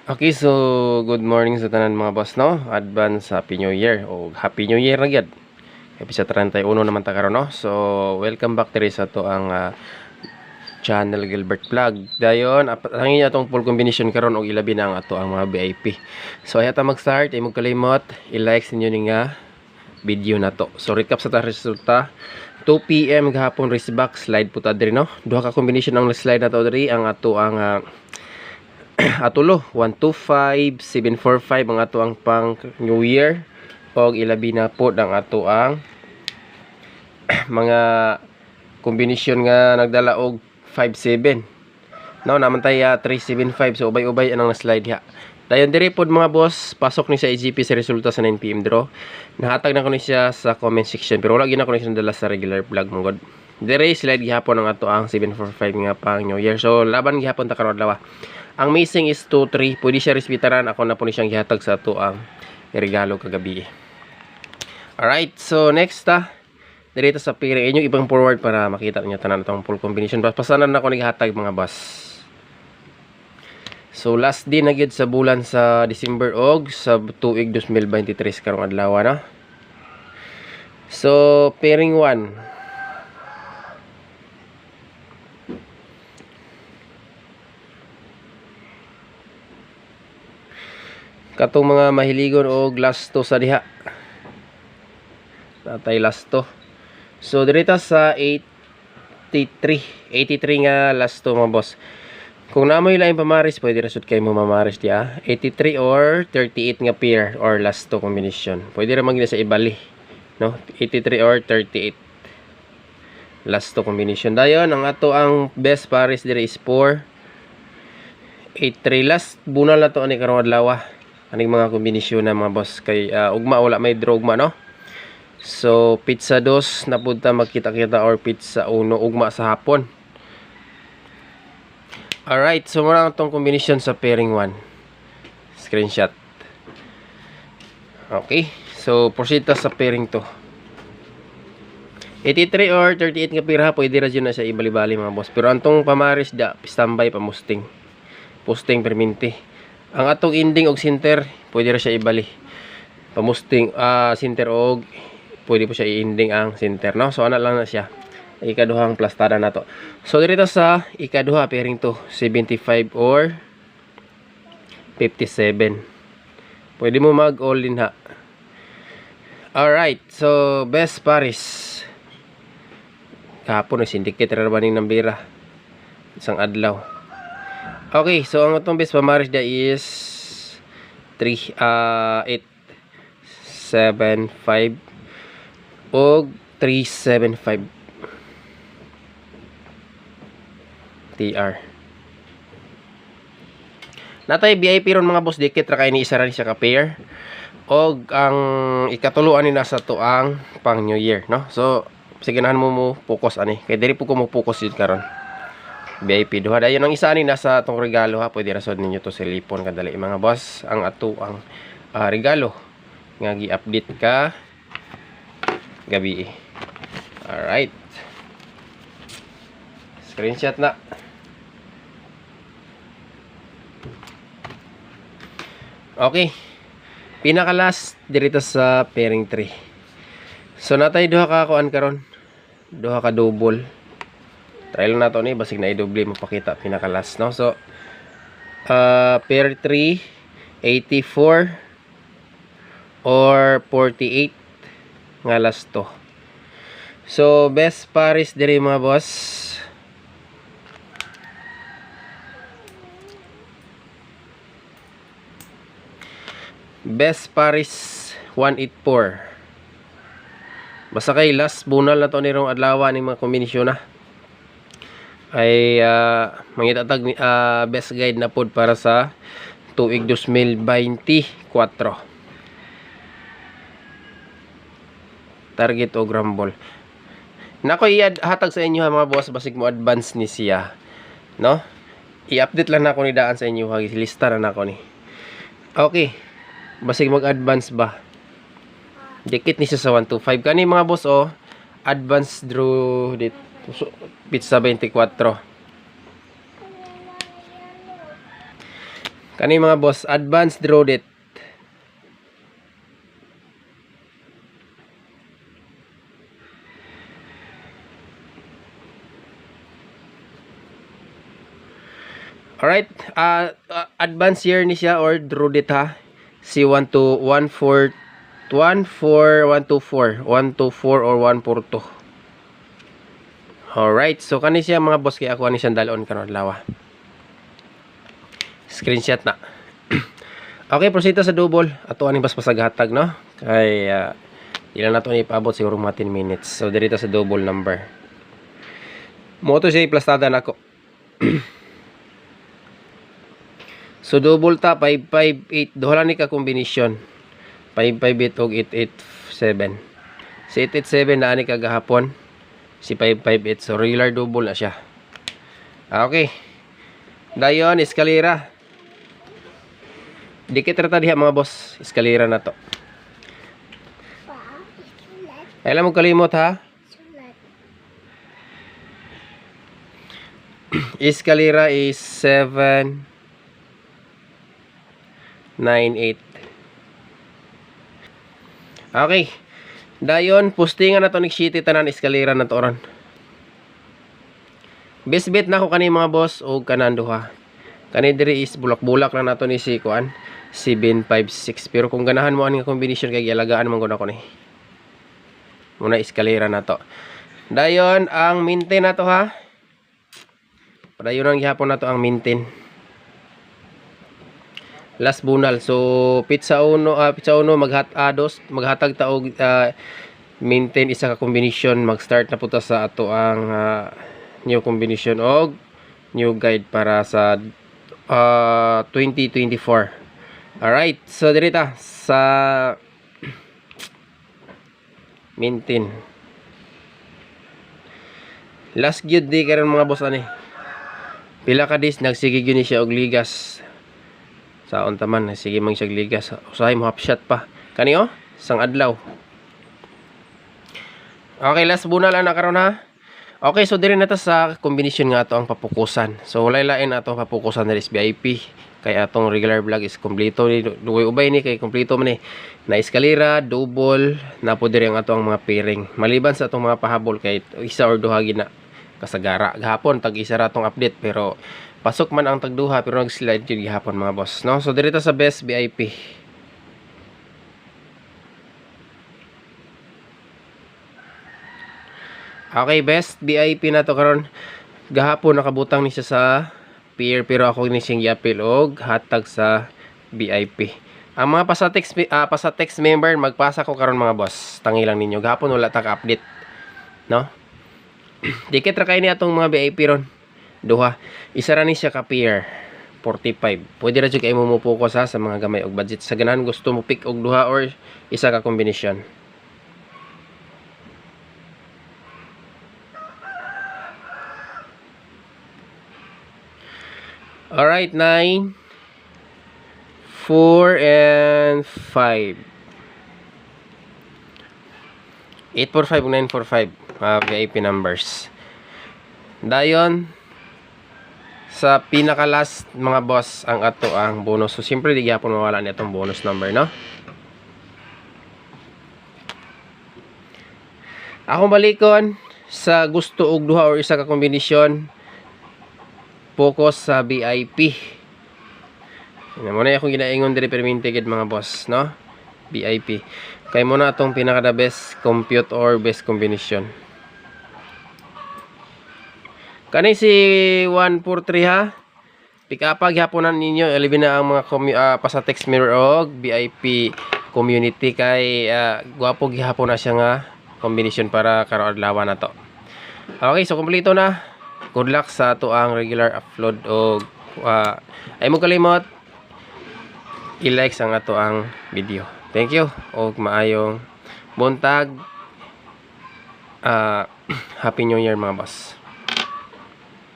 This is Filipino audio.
Okay, so good morning sa tanan mga boss, no? Advance Happy New Year o Happy New Year na gyud. Episode 31 naman ta karon, no? So, welcome back diri sa to ang channel Gilbert Vlog. Dayon, hangin atong full combination karon og ilabi na ang ato ang mga VIP. So, ay ta mag-start, ay mo kalimot i-like ninyo ning video na to. So, recap sa ta resulta. 2 PM gahapon race back slide puta diri, no? Duha ka combination ang slide na to diri ang ato ang atulo 125 745 ang ato ang pang New Year og ilabi na po ang ato ang mga kombinasyon nga nagdala og 57 no naman tay 375 so ubay-ubay anang slide ha. Dayon diri pod mga boss, pasok ni sa EGP sa resulta sa 9 PM draw. Nahatag na ko ni siya sa comment section pero wala gina ko ni siya dala sa regular vlog mong god. Diri slide gihapon ang ato ang 745 nga pang New Year. So laban gihapon ta karon adlaw. Ang missing is 2-3. Pwede siya respetaran. Ako na po ni siyang gihatag sa ato ang regalo kagabi. Alright. So, next dito sa pira. Inyong ibang forward para makita niyo tanan itong full combination. Pasanan na ako naghatag mga boss. So, last day na gyud sa bulan sa December og sa tuig 2023 karong adlaw na. So, pairing 1. Katong mga mahiligon og lasto sa diha. Natay lasto. So dirita sa 83 nga lasto mga boss. Kung namoy lain pamaris, pwede ra sud kay mo mamaris dia. 83 or 38 nga pair or lasto combination. Pwede ra magina sa ibali, no? 83 or 38 lasto combination. Dayon ang ato ang best paris diri is 4 83 last bunal na to ani karong adlaw. Aning mga kombinasyon na mga boss kay ugma wala may draw ugma, no? So pizza 2 na punta magkita-kita or pizza 1 ugma sa hapon. Alright, so muna itong combination sa pairing 1. Screenshot. Okay, so proceed sa pairing 2. 83 or 38 nga pira pwede ra dyan na siya ibali-bali mga boss. Pero antong pamaris da standby pa musting. Posting perminti. Ang atong ending og center, pwede ra siya ibali. Pamusting center og pwede po siya i-ending ang center, no? So ana lang na siya. Ikaduhang plastada na to. So dito sa ikaduha pairing to, 75 or 57. Pwede mo mag all in ha. Alright, so best paris. Kahapon syndicate ra baning nambira. Isang adlaw. Okay, so ang atong best pamaris da is 8 7 5 og 375 TR. Natay VIP ron mga boss, dikit ra kay ni isa ra siya ka pair. Og ang ikatuluan ni nasa to ang pang New Year, no? So siganahan mo focus ani. Kay diri po ko mo focus yun karon. VIP duha dayon ang isa ni nasa tong regalo ha, pwede rasod ninyo to sa lipon kadali mga boss ang ato ang regalo nga gi-update ka gabi. Alright, screenshot na. Okay, pinaka last dirito sa pairing 3. So natay duha ka kuan karon, duha ka double. Try lang nato ni basig na i-double mapakita pinaka last, no? So pair 3 84 or 48 nga last to. So best paris diri mga boss. Best paris 184. Basta kay last bunal na to ni rong adlaw ni mga kombinasyon na. Ay mangitatag best guide na pod para sa tuig 2024. Target o grumble. Nako i-hatag sa inyo ha mga boss, basig mo advance ni siya, no? I-update lang nako ni daan sa inyo ha, lista na nako ni. Okay. Basig mag-advance ba? Dikit ni siya sa 125 kani mga boss, oh. Advance draw dito. Pizza 24. Kani mga boss, advanced draw date. Alright, advanced year ni siya or draw date ha. Si 124 124 or 142. Alright, so kani siya mga boss, kaya ako ani siyang dalon karon lawa. Screenshot na. Okay, proceed sa double. Ato ani bas pasaghatag no. Kay ilan na to ni paabot siguro mga 10 minutes. So dito sa double number. Mo to siya iplastada nako. So double ta 558 duha ni ka kombinasyon. 558 og 887. Si 887 na ani kagahapon. Si 558, so regular double na siya. Okay. Dayon eskalera. Dikit rata diha mga boss, eskalera na to. Ay lang mo kalimot ha. Eskalera is 798. Okay. Dayon, postingan na to ni City tanan eskalera na to ron. Best bet na ako kani mga boss o kanan duha. Kani diri is bulak-bulak na nato ni si kuan 756. Pero kung ganahan mo ang combination kay gialagaan man gud ako ni. Muna eskalera na to. Dayon ang maintain na to ha. Padayon ang gihapon na to ang maintain. Last bunal. So pizza uno maghatag ta og maintain isa ka combination, mag-start na puta sa ato ang new combination og new guide para sa 2024. Alright, so dirita sa maintain. Last gyud di karon mga boss ani. Pila ka days nagsige gyud ni siya og ligas. Saon taman sige mang siya ligas. Usahay mo half shot pa. Kani oh, sang adlaw. Okay, last bunal na karon ha. Okay, so diri na ta sa combination nga ato ang papukusan. So walay lain ato ang papukusan diri sa VIP. Kay atong regular vlog is kompleto ni dugoy ubay ni kay kompleto man ni. Na eskalera, double, na po diri ang ato ang mga pairing. Maliban sa atong mga pahabol kay isa or duha gina kasagara. Gahapon tag isa ra atong update pero pasok man ang tagduha pero nag-slide yun gihapon mga boss, no? So dito sa best VIP. Okay, best VIP na to karon. Gahapon nakabutang ni siya sa pair pero ako ni siyang yapil og hatag sa VIP. Ang mga pasatext member magpasa ko karon mga boss. Tangi lang ninyo. Gahapon wala ta ka-update, no? Dikit ra kay ni atong mga VIP ron. Duha. Isa ra ni siya ka pair 45. Pwede ra jud kay mo focus sa mga gamay og budget. Sa ganahan gusto mo pick og duha or isa ka kombinasyon. Alright, 9 4 and 5 845 945 VIP numbers. Dayon sa pinaka last mga boss ang ato ang bonus. So siyempre di gyapon mawala ni atong bonus number, no? Akong balikon sa gusto og duha or isa ka kombinasyon, focus sa VIP. Ina mo na akong ginaingon diri permente gid mga boss, no? VIP. Kay mo na atong pinaka the best compute or best combination. Kani si 143 ha. Pick up gihapon ninyo elevin na ang mga pasatext mirror og VIP community kay gwapo gihapon na siya nga combination para karon adlaw na to. Okay, so kompleto na. Good luck sa ato ang regular upload og ay mo kalimot i-like ang ato ang video. Thank you og maayong buntag. Happy New Year mga boss.